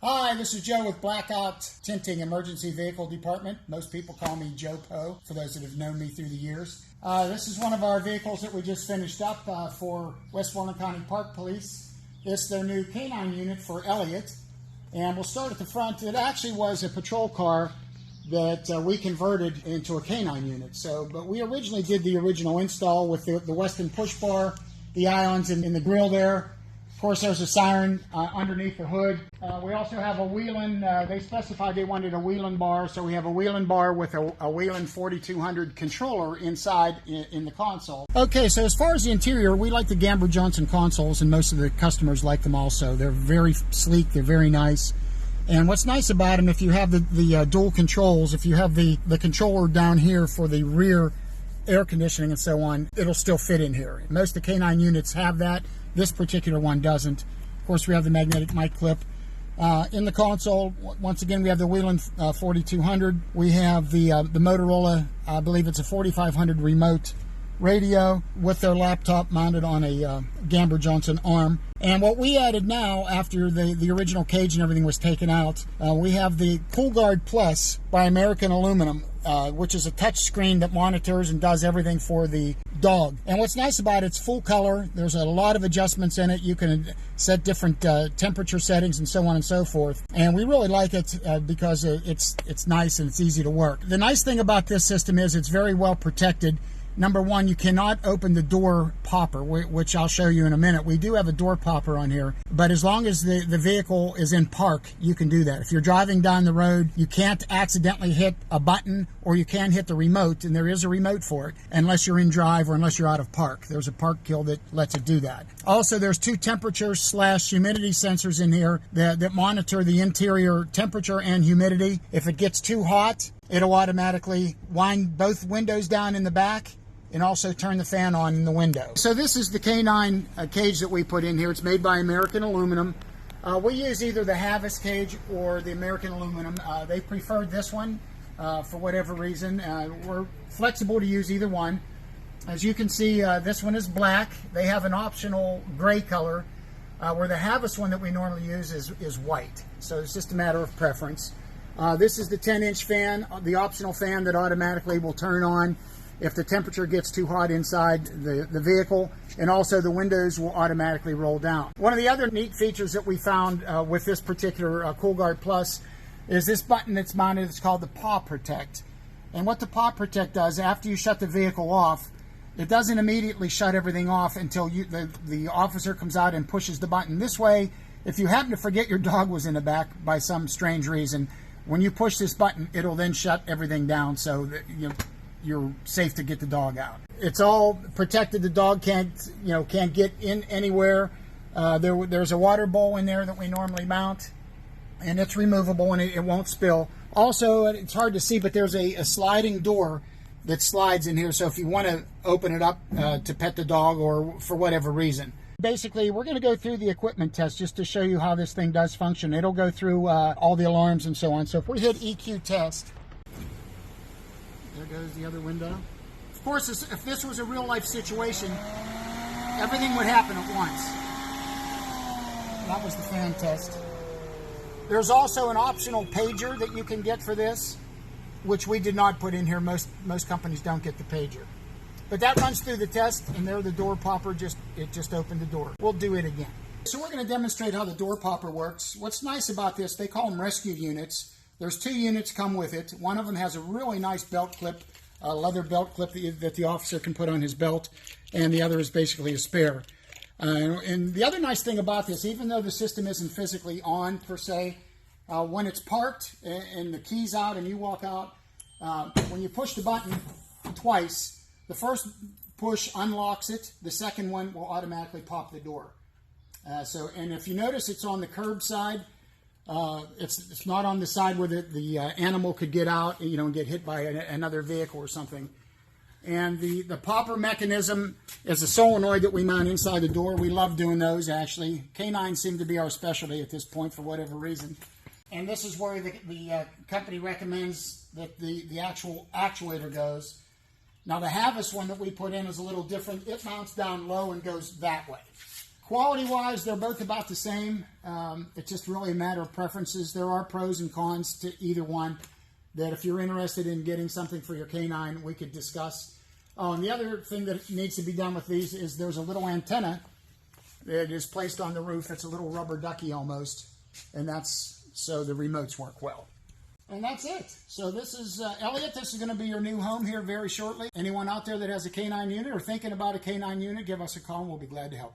Hi, this is Joe with Blackout Tinting Emergency Vehicle Department. Most people call me Joe Poe, for those that have known me through the years. This is one of our vehicles that we just finished up for Westmoreland County Park Police. It's their new canine unit for Elliot. And we'll start at the front. It actually was a patrol car that we converted into a canine unit. But we originally did the original install with the Weston push bar, the ions in the grill there. Of course, there's a siren underneath the hood. We also have a Whelen. They specified they wanted a Whelen bar, so we have a Whelen bar with a Whelen 4200 controller inside in the console. Okay, so as far as the interior, we like the Gamber Johnson consoles, and most of the customers like them also. They're very sleek, they're very nice. And what's nice about them, if you have the dual controls, if you have the controller down here for the rear air conditioning and so on, it'll still fit in here. Most of the canine units have that. This particular one doesn't. Of course, we have the magnetic mic clip. In the console, once again, we have the Whelen 4200. We have the Motorola, I believe it's a 4500 remote radio with their laptop mounted on a Gamber Johnson arm. And what we added now, after the original cage and everything was taken out, we have the CoolGuard Plus by American Aluminum, which is a touch screen that monitors and does everything for the dog. And what's nice about it, it's full color. There's a lot of adjustments in it. You can set different temperature settings and so on and so forth. And we really like it because it's nice and it's easy to work. The nice thing about this system is it's very well protected. Number one, you cannot open the door popper, which I'll show you in a minute. We do have a door popper on here, but as long as the vehicle is in park, you can do that. If you're driving down the road, you can't accidentally hit a button, or you can hit the remote, and there is a remote for it, unless you're in drive or unless you're out of park. There's a park kill that lets it do that. Also, there's two temperature/humidity sensors in here that monitor the interior temperature and humidity. If it gets too hot, it'll automatically wind both windows down in the back and also turn the fan on in the window. So this is the canine cage that we put in here. It's made by American Aluminum. We use either the Havas cage or the American Aluminum. They preferred this one for whatever reason. We're flexible to use either one. As you can see, this one is black. They have an optional gray color, where the Havas one that we normally use is white. So it's just a matter of preference. This is the 10-inch fan, the optional fan that automatically will turn on if the temperature gets too hot inside the vehicle, and also the windows will automatically roll down. One of the other neat features that we found with this particular CoolGuard Plus is this button that's mounted. It's called the Paw Protect. And what the Paw Protect does, after you shut the vehicle off, it doesn't immediately shut everything off until the officer comes out and pushes the button. This way, if you happen to forget your dog was in the back by some strange reason, when you push this button, it'll then shut everything down so that you're safe to get the dog out. It's all protected. The dog can't get in anywhere. There's a water bowl in there that we normally mount, and it's removable and it won't spill. Also, it's hard to see, but there's a sliding door that slides in here, so if you want to open it up to pet the dog or for whatever reason. Basically, we're going to go through the equipment test just to show you how this thing does function. It'll go through all the alarms and so on. So if we hit EQ test, there goes the other window. Of course, if this was a real-life situation, everything would happen at once. That was the fan test. There's also an optional pager that you can get for this, which we did not put in here. Most companies don't get the pager. But that runs through the test, and there the door popper it just opened the door. We'll do it again. So we're going to demonstrate how the door popper works. What's nice about this, they call them rescue units. There's two units come with it. One of them has a really nice belt clip, a leather belt clip that the officer can put on his belt, and the other is basically a spare. And the other nice thing about this, even though the system isn't physically on per se, when it's parked and the key's out and you walk out, when you push the button twice, the first push unlocks it. The second one will automatically pop the door. And if you notice, it's on the curb side. It's not on the side where the animal could get out, and get hit by another vehicle or something. And the popper mechanism is a solenoid that we mount inside the door. We love doing those, actually. Canines seem to be our specialty at this point for whatever reason. And this is where the company recommends that the actual actuator goes. Now the Havas one that we put in is a little different. It mounts down low and goes that way. Of Quality-wise, they're both about the same. It's just really a matter of preferences. There are pros and cons to either one that if you're interested in getting something for your canine, we could discuss. Oh, and the other thing that needs to be done with these is there's a little antenna that is placed on the roof. It's a little rubber ducky almost, and that's so the remotes work well. And that's it. So this is Elliot. This is going to be your new home here very shortly. Anyone out there that has a canine unit or thinking about a canine unit, give us a call and we'll be glad to help.